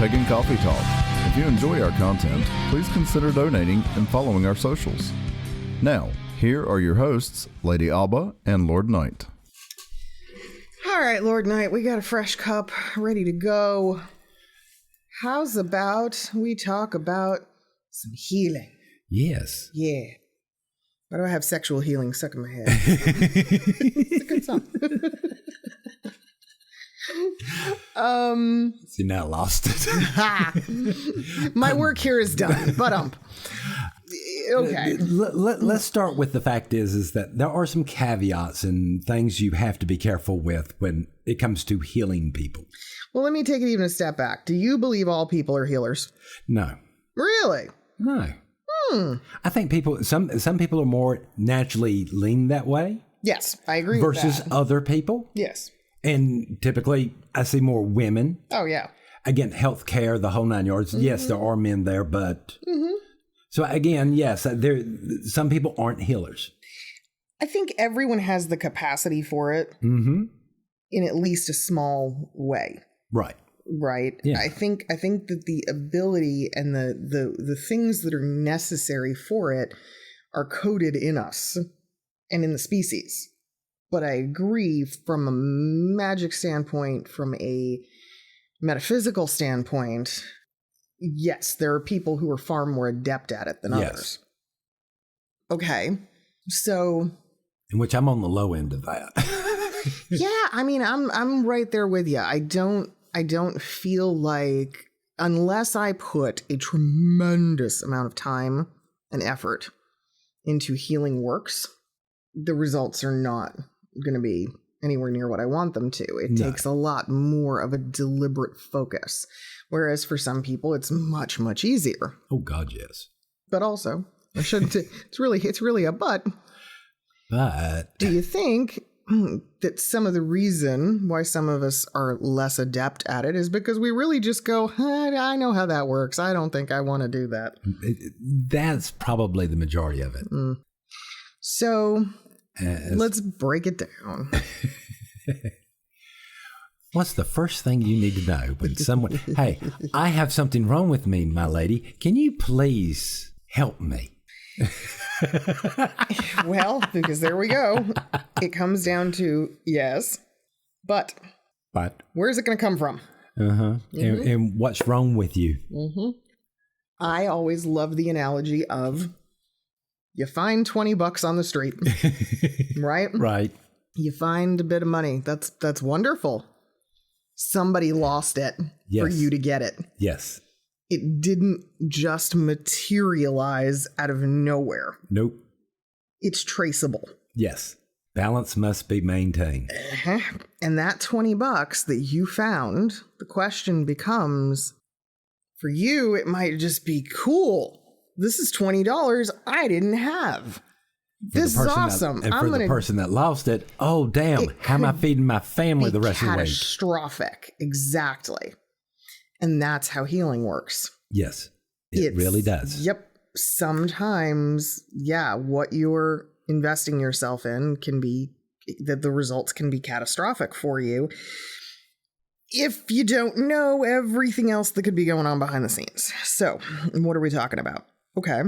Pagan Coffee Talk. If you enjoy our content, please consider donating and following our socials. Now, here are your hosts, Lady Alba and Lord Knight. All right, Lord Knight, we got a fresh cup ready to go. How's about we talk about some healing? Yes. Yeah. Why do I have sexual healing stuck in my head? It's a good song. See, now I lost it. My work here is done. But okay. Let's start with the fact is that there are some caveats and things you have to be careful with when it comes to healing people. Well, let me take it even a step back. Do you believe all people are healers? No. Really? No. I think some people are more naturally lean that way. Yes, I agree with that. Versus other people. Yes. And typically, I see more women. Oh, yeah. Again, healthcare, the whole 9 yards. Mm-hmm. Yes, there are men there, but... Mm-hmm. So again, yes, some people aren't healers. I think everyone has the capacity for it in at least a small way. Right. Right. Yeah. I think that the ability and the things that are necessary for it are coded in us and in the species. But I agree from a magic standpoint, from a metaphysical standpoint, yes, there are people who are far more adept at it than others. Okay. So. In which I'm on the low end of that. Yeah. I mean, I'm right there with you. I don't feel like, unless I put a tremendous amount of time and effort into healing works, the results are not going to be anywhere near what I want them to. It takes a lot more of a deliberate focus. Whereas for some people, it's much, much easier. Oh, God, yes. But also, I shouldn't. It's really a but. But do you think that some of the reason why some of us are less adept at it is because we really just go, I know how that works. I don't think I want to do that. That's probably the majority of it. So let's break it down. What's the first thing you need to know when someone, hey, I have something wrong with me, my lady. Can you please help me? Well, because there we go. It comes down to yes, but where's it going to come from? And what's wrong with you? I always love the analogy of you find $20 on the street, right? Right. You find a bit of money. That's wonderful. Somebody lost it for you to get it. Yes. It didn't just materialize out of nowhere. Nope. It's traceable. Yes. Balance must be maintained. And that $20 that you found, the question becomes, for you, it might just be cool. This is $20 I didn't have. This is awesome. And for the person that lost it, oh, damn, how am I feeding my family the rest of the week? Catastrophic. Exactly. And that's how healing works. Yes, it really does. Yep. Sometimes, what you're investing yourself in can be, that the results can be catastrophic for you if you don't know everything else that could be going on behind the scenes. So, what are we talking about? Okay.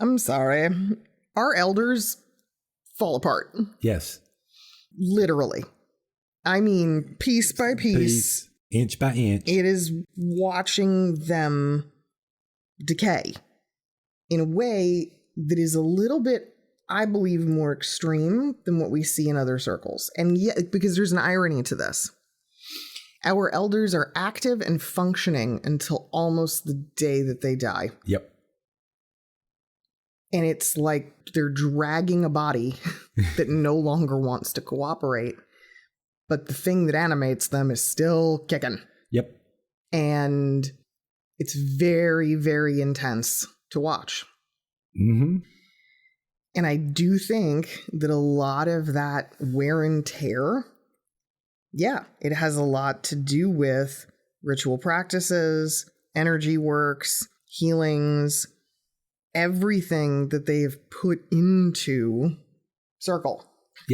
I'm sorry. Our elders fall apart. Yes. Literally. I mean, piece by piece. Inch by inch. It is watching them decay in a way that is a little bit, I believe, more extreme than what we see in other circles. And yet, because there's an irony to this. Our elders are active and functioning until almost the day that they die. Yep. And it's like they're dragging a body that no longer wants to cooperate. But the thing that animates them is still kicking. Yep. And it's very, very intense to watch. And I do think that a lot of that wear and tear, it has a lot to do with ritual practices, energy works, healings, everything that they've put into circle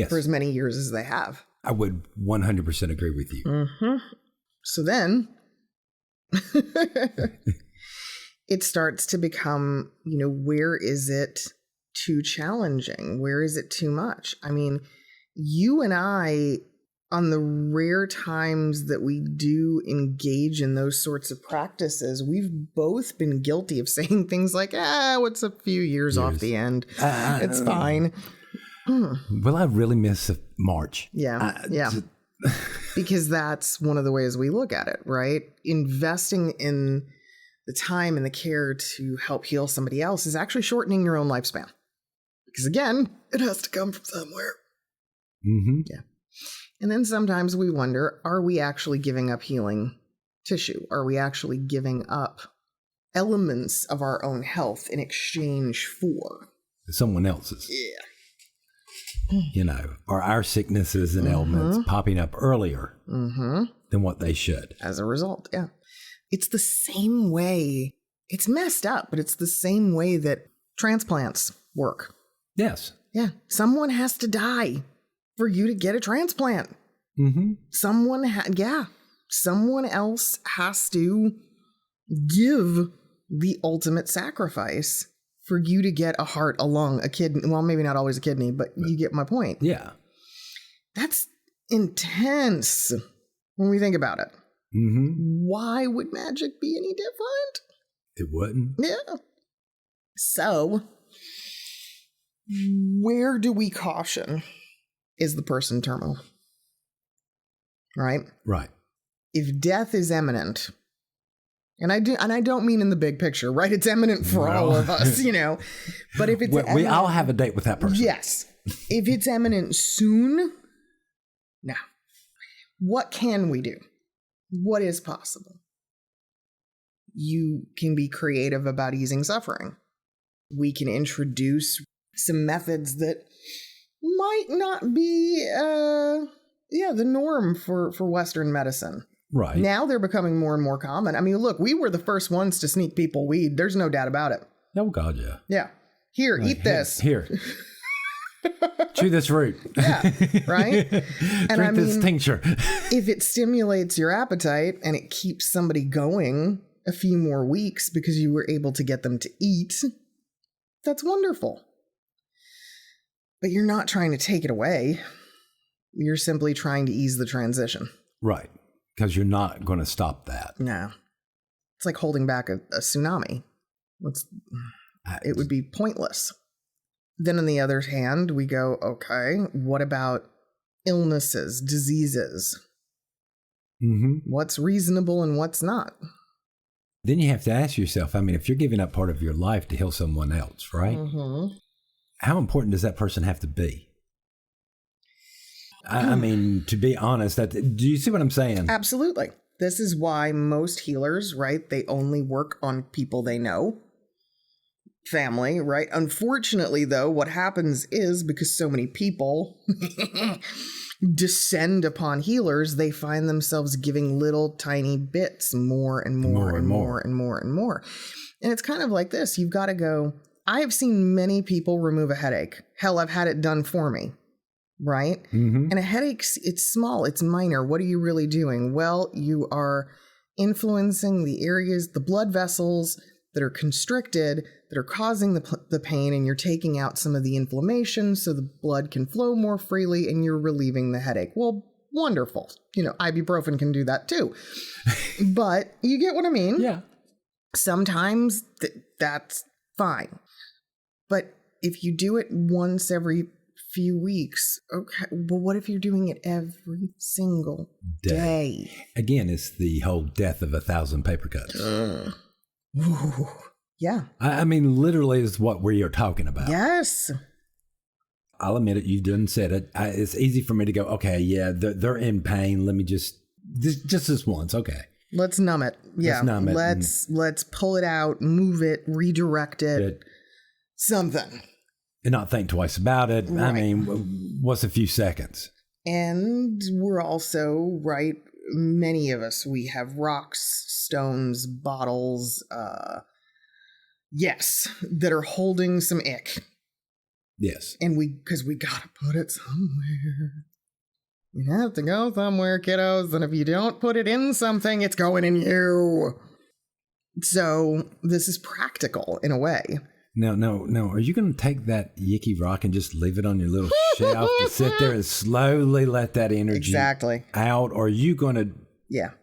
for as many years as they have. I would 100% agree with you. So then it starts to become, where is it too challenging? Where is it too much? I mean, you and I, on the rare times that we do engage in those sorts of practices, we've both been guilty of saying things like, what's a few years off the end? It's fine. Well, I really miss March. Yeah. Because that's one of the ways we look at it, right? Investing in the time and the care to help heal somebody else is actually shortening your own lifespan. Because again, it has to come from somewhere. Mm-hmm. Yeah. And then sometimes we wonder, are we actually giving up healing tissue? Are we actually giving up elements of our own health in exchange for someone else's? Yeah. Are our sicknesses and ailments popping up earlier than what they should? As a result, yeah. It's the same way. It's messed up, but it's the same way that transplants work. Yes. Yeah. Someone has to die for you to get a transplant. Mm-hmm. Someone else has to give the ultimate sacrifice for you to get a heart, a lung, a kidney. Well, maybe not always a kidney, but you get my point. Yeah. That's intense when we think about it. Mm-hmm. Why would magic be any different? It wouldn't. Yeah. So, where do we caution? Is the person terminal? Right? Right. If death is imminent, and I don't mean in the big picture, right? It's imminent for all of us, But if it's we all have a date with that person. Yes. If it's imminent soon, now, what can we do? What is possible? You can be creative about easing suffering. We can introduce some methods that might not be the norm for Western medicine. Right. Now they're becoming more and more common. I mean, look, we were the first ones to sneak people weed. There's no doubt about it. Oh, God, yeah. Yeah. Here, eat this. Here. Chew this root. Yeah, right? And Drink this tincture. If it stimulates your appetite and it keeps somebody going a few more weeks because you were able to get them to eat, that's wonderful. But you're not trying to take it away. You're simply trying to ease the transition. Right. Because you're not going to stop that. No. It's like holding back a tsunami. It would be pointless. Then on the other hand, we go, okay, what about illnesses, diseases? Mm-hmm. What's reasonable and what's not? Then you have to ask yourself, if you're giving up part of your life to heal someone else, right? Mm-hmm. How important does that person have to be? I mean, to be honest, do you see what I'm saying? Absolutely. This is why most healers, right, they only work on people they know. Family, right? Unfortunately, though, what happens is because so many people descend upon healers, they find themselves giving little tiny bits more and more and more and more and more. And it's kind of like this. You've got to go, I have seen many people remove a headache. Hell, I've had it done for me. Right? Mm-hmm. And a headache, it's small, it's minor. What are you really doing? Well, you are influencing the areas, the blood vessels that are constricted, that are causing the pain, and you're taking out some of the inflammation so the blood can flow more freely and you're relieving the headache. Well, wonderful. Ibuprofen can do that too. But you get what I mean? Yeah. Sometimes that's fine. But if you do it once every few weeks, okay, well, what if you're doing it every single day? Again, it's the whole death of 1,000 paper cuts. Yeah. I mean, literally is what we are talking about. Yes. I'll admit it. You done said it. It's easy for me to go, okay, yeah, they're in pain. Let me just this once. Okay. Let's numb it. Yeah. Let's numb it. Let's pull it out, move it, redirect it. Something. And not think twice about it. Right. I mean, what's a few seconds? And we're also, right, many of us, we have rocks, stones, bottles, that are holding some ick. Yes. And because we gotta put it somewhere. You have to go somewhere, kiddos, and if you don't put it in something, it's going in you. So this is practical in a way. No. Are you going to take that yicky rock and just leave it on your little shelf to sit there and slowly let that energy out? Or are you going to,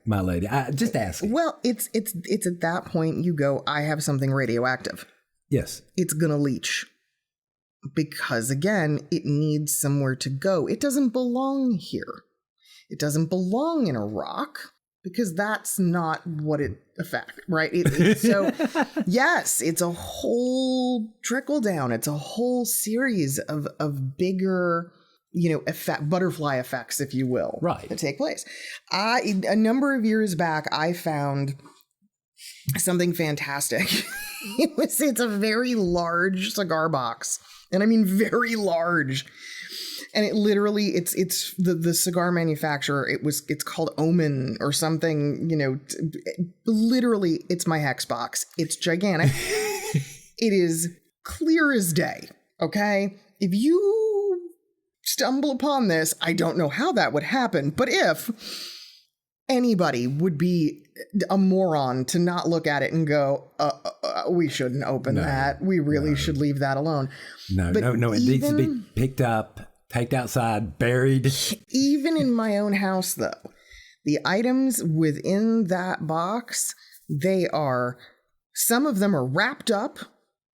my lady? I just ask. Well, it's at that point you go, I have something radioactive. Yes. It's going to leach. Because again, it needs somewhere to go. It doesn't belong here. It doesn't belong in a rock. Because that's not what it affects, right? So, yes, it's a whole trickle down. It's a whole series of bigger, butterfly effects, if you will, that take place. A number of years back, I found something fantastic. It's a very large cigar box, and I mean very large. And it literally, it's the cigar manufacturer. It's called Omen or something, literally it's my hex box. It's gigantic. It is clear as day. Okay. If you stumble upon this, I don't know how that would happen, but if anybody would be a moron to not look at it and go, we shouldn't open that. We really should leave that alone. No. It needs to be picked up. Taked outside, buried. Even in my own house, though, the items within that box, some of them are wrapped up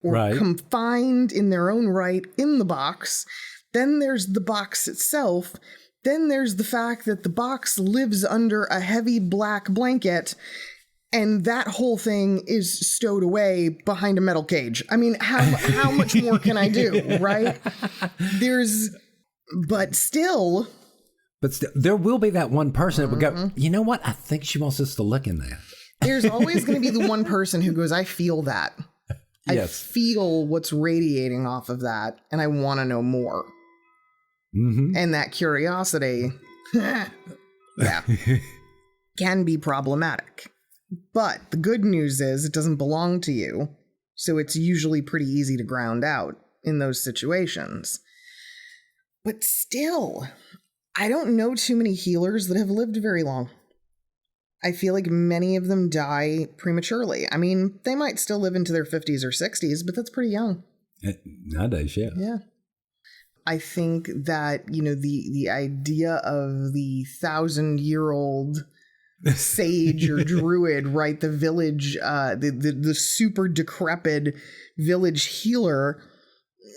or confined in their own right in the box. Then there's the box itself. Then there's the fact that the box lives under a heavy black blanket, and that whole thing is stowed away behind a metal cage. I mean, how much more can I do, right? But still, there will be that one person that would go, you know what? I think she wants us to look in that. There's always going to be the one person who goes, I feel that. Yes. I feel what's radiating off of that, and I want to know more. Mm-hmm. And that curiosity, can be problematic. But the good news is it doesn't belong to you, so it's usually pretty easy to ground out in those situations. But still, I don't know too many healers that have lived very long. I feel like many of them die prematurely. I mean, they might still live into their 50s or 60s, but that's pretty young. Nowadays, yeah. Yeah. I think that, the idea of the 1,000-year-old sage or druid, right? The village, the super decrepit village healer.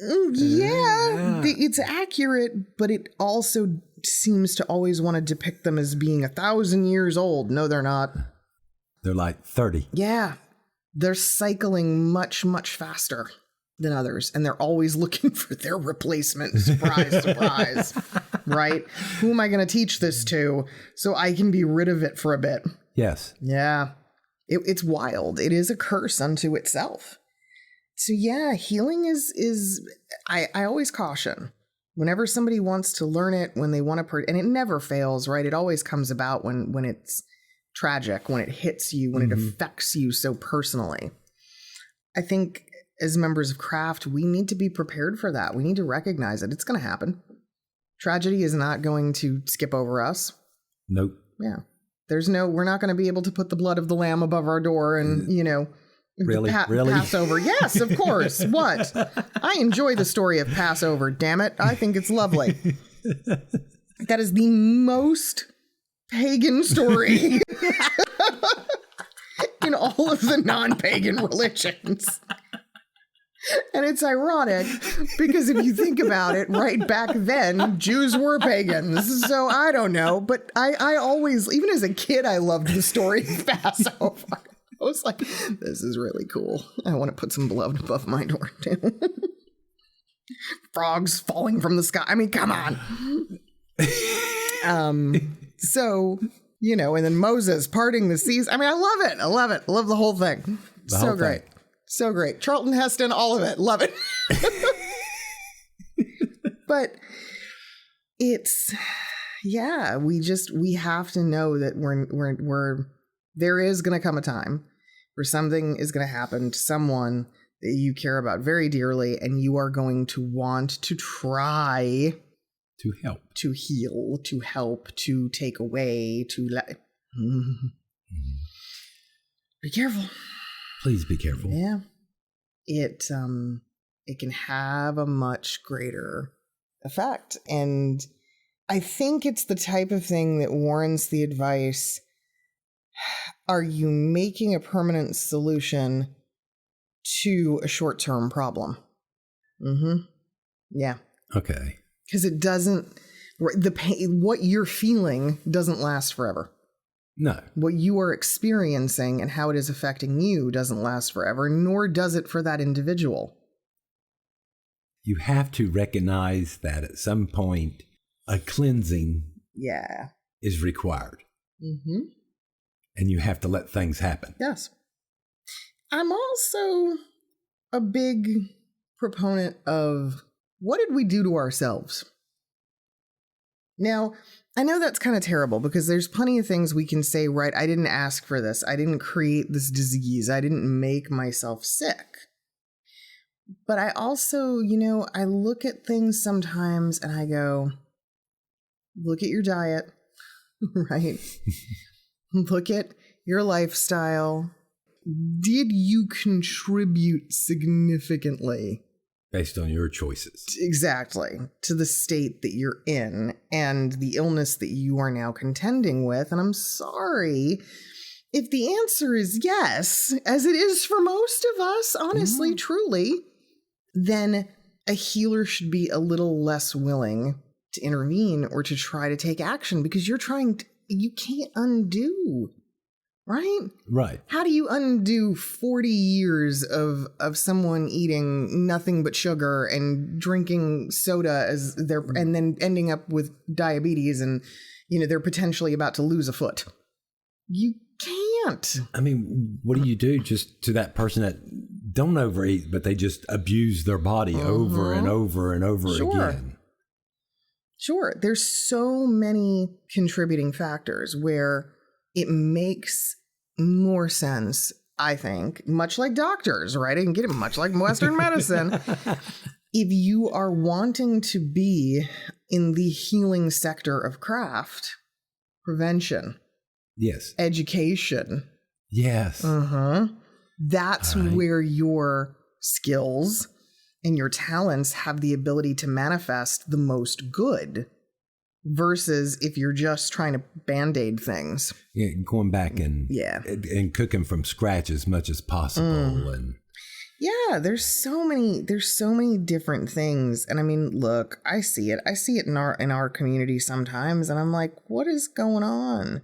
It's accurate, but it also seems to always want to depict them as being 1,000 years old. No, they're not. They're like 30. Yeah. They're cycling much, much faster than others, and they're always looking for their replacement. Surprise, surprise. Right? Who am I going to teach this to so I can be rid of it for a bit? Yes. Yeah. It's wild. It is a curse unto itself. So yeah, healing is I always caution whenever somebody wants to learn it, when they want to, and it never fails, right? It always comes about when it's tragic, when it hits you, when it affects you so personally. I think as members of craft, we need to be prepared for that. We need to recognize it. It's going to happen. Tragedy is not going to skip over us. Nope. Yeah. We're not going to be able to put the blood of the lamb above our door and, Really? Passover. Yes, of course. What? I enjoy the story of Passover, damn it. I think it's lovely. That is the most pagan story in all of the non-pagan religions. And it's ironic because if you think about it, right back then, Jews were pagans. So I don't know. But I always, even as a kid, I loved the story of Passover. I was like, this is really cool. I want to put some blood above my door, too. Frogs falling from the sky. I mean, come on. So, and then Moses parting the seas. I mean, I love it. I love it. I love the whole thing. So great. So great. Charlton Heston, all of it. Love it. But it's, we have to know that there is going to come a time where something is going to happen to someone that you care about very dearly, and you are going to want to try to help, to heal, to help, to take away, to let. Be careful. Please be careful. Yeah. It can have a much greater effect. And I think it's the type of thing that warrants the advice. Are you making a permanent solution to a short-term problem? Yeah. Okay. Because it doesn't, the pain, what you're feeling doesn't last forever. No. What you are experiencing and how it is affecting you doesn't last forever, nor does it for that individual. You have to recognize that at some point, a cleansing is required. And you have to let things happen. Yes. I'm also a big proponent of what did we do to ourselves? Now, I know that's kind of terrible because there's plenty of things we can say, right? I didn't ask for this. I didn't create this disease. I didn't make myself sick. But I also, I look at things sometimes and I go, look at your diet, right? Look at your lifestyle. Did you contribute significantly? Based on your choices. Exactly. To the state that you're in and the illness that you are now contending with. And I'm sorry, if the answer is yes, as it is for most of us, honestly, truly, then a healer should be a little less willing to intervene or to try to take action because you can't undo. Right? Right. How do you undo 40 years of someone eating nothing but sugar and drinking soda and then ending up with diabetes and, they're potentially about to lose a foot? You can't. I mean, what do you do just to that person that don't overeat, but they just abuse their body over and over and over again? Sure. There's so many contributing factors where it makes more sense, I think, much like doctors, right? I can get it much like Western medicine. If you are wanting to be in the healing sector of craft, prevention, yes, education, yes, that's where your skills and your talents have the ability to manifest the most good. Versus if you're just trying to Band-Aid things. Yeah, going back and cooking from scratch as much as possible. And yeah, there's so many different things. And I mean, look, I see it in our community sometimes, and I'm like, what is going on?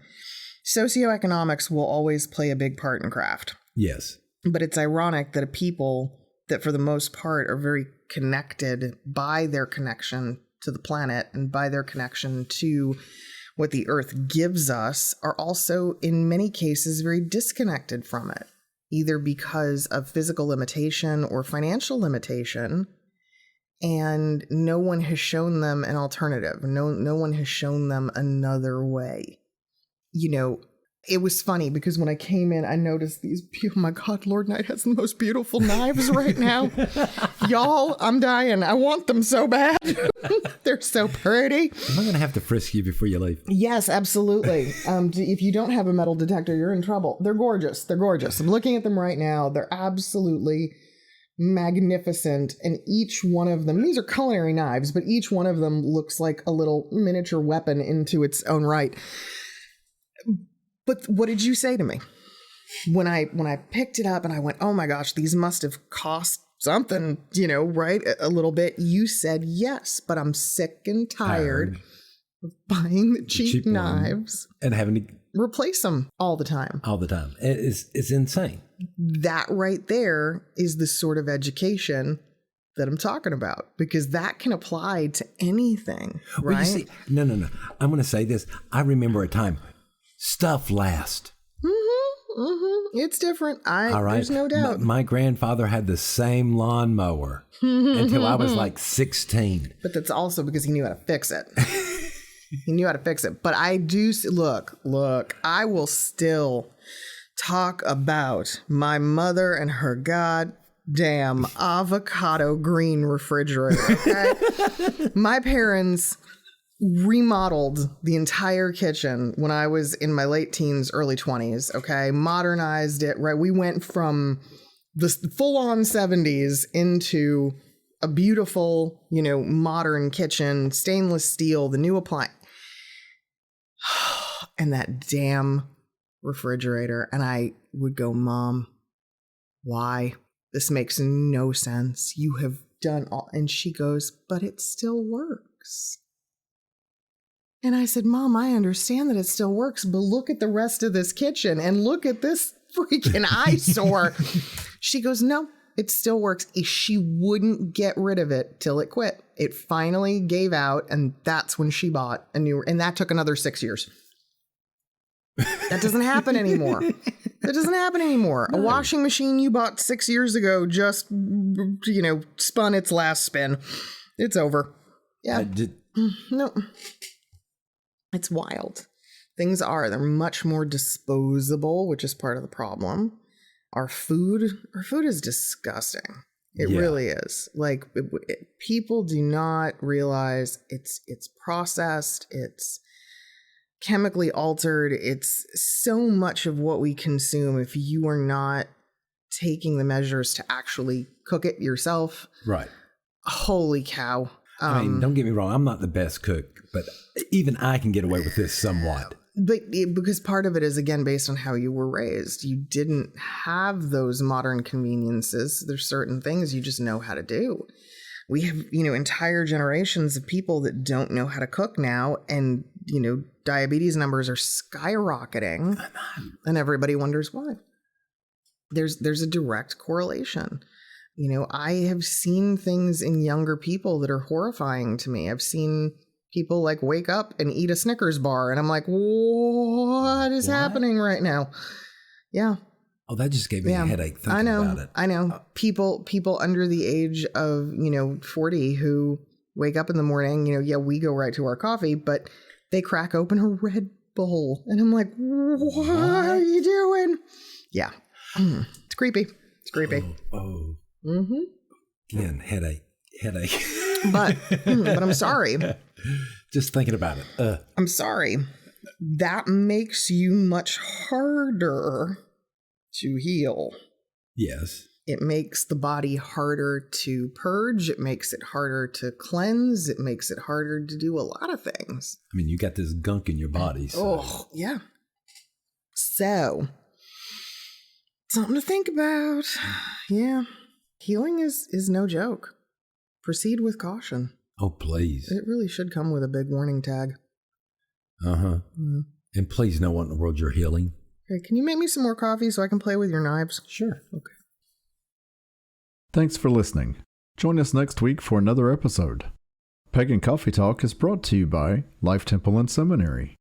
Socioeconomics will always play a big part in craft. Yes. But it's ironic that a people that for the most part are very connected by their connection to the planet and by their connection to what the earth gives us are also in many cases very disconnected from it, either because of physical limitation or financial limitation. And no one has shown them an alternative. No one has shown them another way. It was funny because when I came in, I noticed these, oh my God, Lord Knight has the most beautiful knives right now. Y'all, I'm dying. I want them so bad. They're so pretty. Am I going to have to frisk you before you leave? Yes, absolutely. If you don't have a metal detector, you're in trouble. They're gorgeous. They're gorgeous. I'm looking at them right now. They're absolutely magnificent. And each one of them, these are culinary knives, but each one of them looks like a little miniature weapon into its own right. But what did you say to me when I picked it up and I went, oh my gosh, these must have cost something, right? A little bit. You said yes, but I'm sick and tired of buying the cheap knives and having to replace them all the time. All the time. It's insane. That right there is the sort of education that I'm talking about, because that can apply to anything, right? Well, you see, no. I'm going to say this. I remember a time. Stuff lasts. It's different. There's no doubt. My grandfather had the same lawnmower until I was like 16. But that's also because he knew how to fix it. But I do, look, I will still talk about my mother and her goddamn avocado green refrigerator. Okay? My parents remodeled the entire kitchen when I was in my late teens, early 20s. Okay. Modernized it, right? We went from the full on 70s into a beautiful, modern kitchen, stainless steel, the new appliance, and that damn refrigerator. And I would go, Mom, why? This makes no sense. You have done all. And she goes, but it still works. And I said, Mom, I understand that it still works, but look at the rest of this kitchen and look at this freaking eyesore. She goes, no, it still works. She wouldn't get rid of it till it quit. It finally gave out, and that's when she bought a new, and that took another 6 years. That doesn't happen anymore. That doesn't happen anymore. No. A washing machine you bought 6 years ago just, spun its last spin. It's over. Yeah. No. It's wild. They're much more disposable, which is part of the problem. Our food is disgusting. It really is. Like, people do not realize it's processed. It's chemically altered. It's so much of what we consume. If you are not taking the measures to actually cook it yourself, right? Holy cow! I mean, don't get me wrong. I'm not the best cook, but even I can get away with this somewhat. But because part of it is, again, based on how you were raised. You didn't have those modern conveniences. There's certain things you just know how to do. We have, entire generations of people that don't know how to cook now. And, diabetes numbers are skyrocketing. And everybody wonders why. There's a direct correlation. I have seen things in younger people that are horrifying to me. I've seen people like wake up and eat a Snickers bar, and I'm like, what is happening right now? Yeah. Oh, that just gave me a headache thinking about it. I know. People under the age of, 40 who wake up in the morning, we go right to our coffee, but they crack open a Red Bull. And I'm like, what are you doing? Yeah. It's creepy. It's creepy. Oh. Mm-hmm. Again, headache. But I'm sorry. Just thinking about it. I'm sorry. That makes you much harder to heal. Yes. It makes the body harder to purge. It makes it harder to cleanse. It makes it harder to do a lot of things. I mean, you got this gunk in your body. So. Oh, yeah. So, something to think about. Yeah. Healing is no joke. Proceed with caution. Oh, please. It really should come with a big warning tag. Uh-huh. Mm. And please know what in the world you're healing. Hey, can you make me some more coffee so I can play with your knives? Sure. Okay. Thanks for listening. Join us next week for another episode. Pagan Coffee Talk is brought to you by Life Temple and Seminary.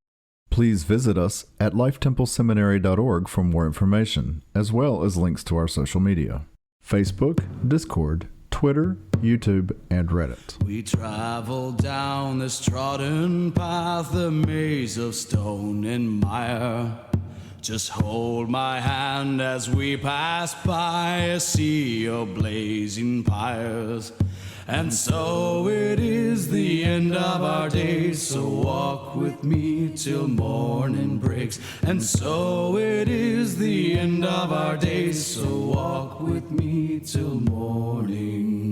Please visit us at lifetempleseminary.org for more information, as well as links to our social media: Facebook, Discord, Twitter, YouTube, and Reddit. We travel down this trodden path, a maze of stone and mire. Just hold my hand as we pass by a sea of blazing pyres. And so it is the end of our days, so walk with me till morning breaks. And so it is the end of our days, so walk with me till morning